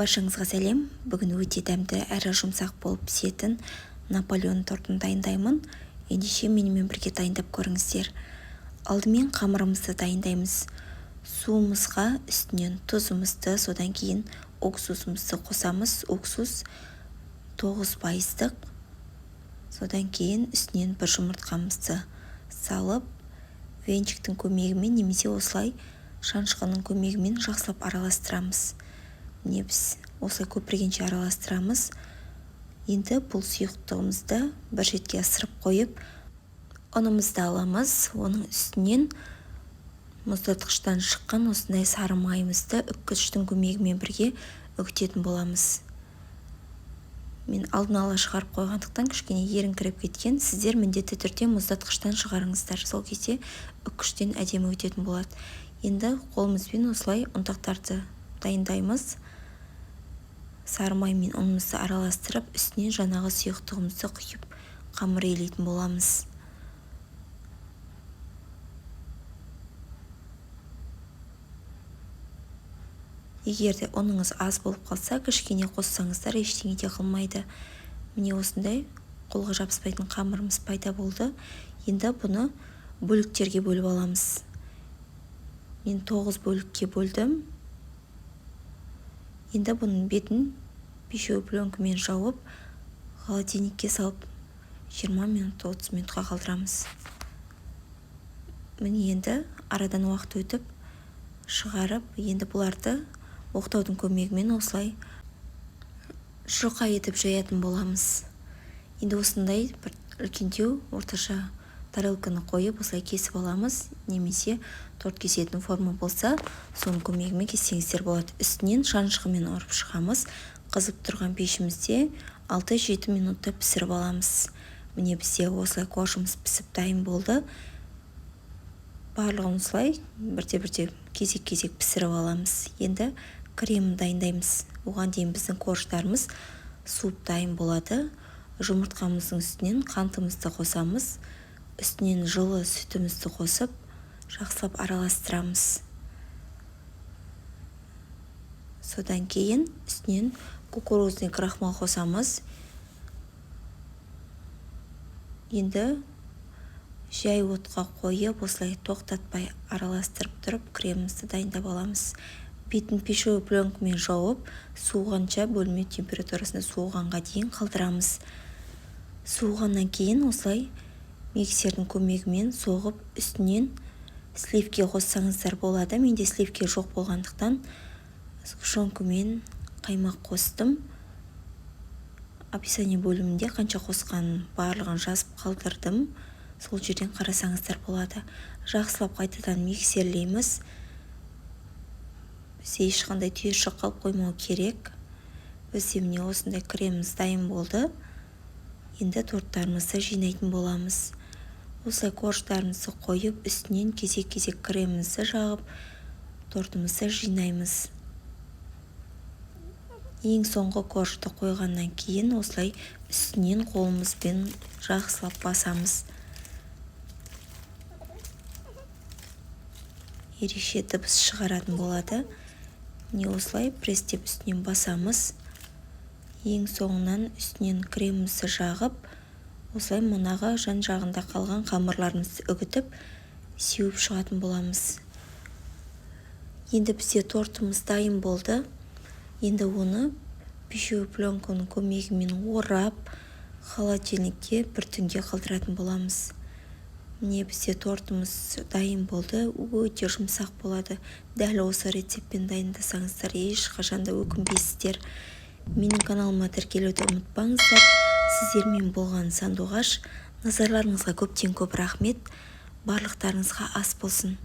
Баршаңызға сәлем. Бүгін өте дәмді әрі жұмсақ болып пісетін Наполеон тортын дайындаймын. Ендеше менімен бірге дайындап көріңіздер. Алдымен қамырымызды дайындаймыз. Суымызға үстінен тұзымызды, содан кейін уксусымызды қосамыз. Уксус 9%. Содан кейін үстінен бір жұмыртқамызды салып, венчиктің көмегімен немесе осылай шанышқының көмегімен жақсылап араластырамыз. Міне біз осылай көпіргенше араластырамыз. Енді бұл сұйықтығымызды бір жетке асырып қойып, ұнымызды аламыз. Оның үстінен мұздатқыштан шыққан осындай сары майымызды үккіштің көмегімен бірге үгітетін боламыз. Мен алдын ала шығарып қойғандықтан кішкене еріңкіреп кеткен. Сіздер міндетті түрде мұздатқыштан шығарыңыздар. Сол кезде үккіштен әдемі өтетін болады. Енді қолымызбен осылай ұнтақтарды дайындаймыз. Сары май мен ұнымызды араластырып, үстінен жаңағы сұйықтығымызды құйып, қамыр елейтін боламыз. Егерде ұныңыз аз болып қалса, кішкене қоссаңыздар ештеңе де қылмайды. Міне осындай қолға жабыспайтын қамырымыз пайда болды. Енді бұны бөліктерге бөліп аламыз. Мен 9 бөлікке бөлдім. Енді бұның бетін пищевой пленкамен жауып, холодильникке салып 20 минут 30 минутқа қалдырамыз. Міне енді арадан уақыт өтіп шығарып, енді бұларды оқтаудың көмегімен осылай жұқа етіп жаятын боламыз. Енді осындай бір үлкендеу орташа тарелканы қойып осылай кесіп аламыз, немесе торт кесетін форма болса, соның көмегімен кессеңіздер болады. Үстінен шанышқымен ұрып шығамыз. Қызып тұрған пешімізде 6-7 минутта пісіріп аламыз. Міне бізде осылай қошымыз пісіп дайын болды. Барлығын осылай бірте-бірте кезек-кезек пісіріп аламыз. Енді крем дайындаймыз. Оған дейін біздің қорждарымыз суып дайын болады. Жұмыртқамыздың үстінен қантымызды қосамыз. Үстінен жылы сүтімізді қосып, жақсылап араластырамыз. Содан кейін үстінен кукурузный крахмал қосамыз. Енді жай отқа қойып, осылай тоқтатпай араластырып тұрып, кремімізді дайындап аламыз. Бетін пищевой пленкамен жауып, суығанша бөлме температурасында суығанға дейін қалдырамыз. Суығаннан кейін осылай миксердің көмегімен соғып, үстінен сливке қоссаңыздар болады. Менде сливке жоқ болғандықтан сгущенкамен қаймақ қостым. Описание бөлімінде қанша қосқанын барлығын жазып қалдырдым. Сол жерден қарасаңыздар болады. Жақсылап қайтадан миксерлейміз. Бізде ешқандай түйіршік қалып қоймау керек. Бізде міне осындай креміміз дайын болды. Енді торттарымызды жинайтын боламыз. Осылай қорждарымызды қойып, үстінен кезек-кезек кремімізді жағып, тортымызды жинаймыз. Ең соңғы қоржды қойғаннан кейін осылай үстінен қолымызбен жақсылап басамыз. Ерекше дыбыс шығаратын болады. Не осылай престеп үстінен басамыз. Ең соңынан үстінен кремімізді жағып, осылай мұнаға жан-жағында қалған қамырларымызды үгітіп, сеуіп шығатын боламыз. Енді бізде тортымыз дайын болды. Енді оны пищевой пленканың көмегімен орап, холодильникке бір түнге қалдыратын боламыз. Міне бізде тортымыз дайын болды. Өте жұмсақ болады. Дәл осы рецептпен дайындасаңыздар, ешқашанда өкінбейсіздер. Менің каналыма тіркелуді ұмытпаңыздар. Сіздермен болған сандуғаш. Назарларыңызға көптен көп рахмет. Барлықтарыңызға ас болсын.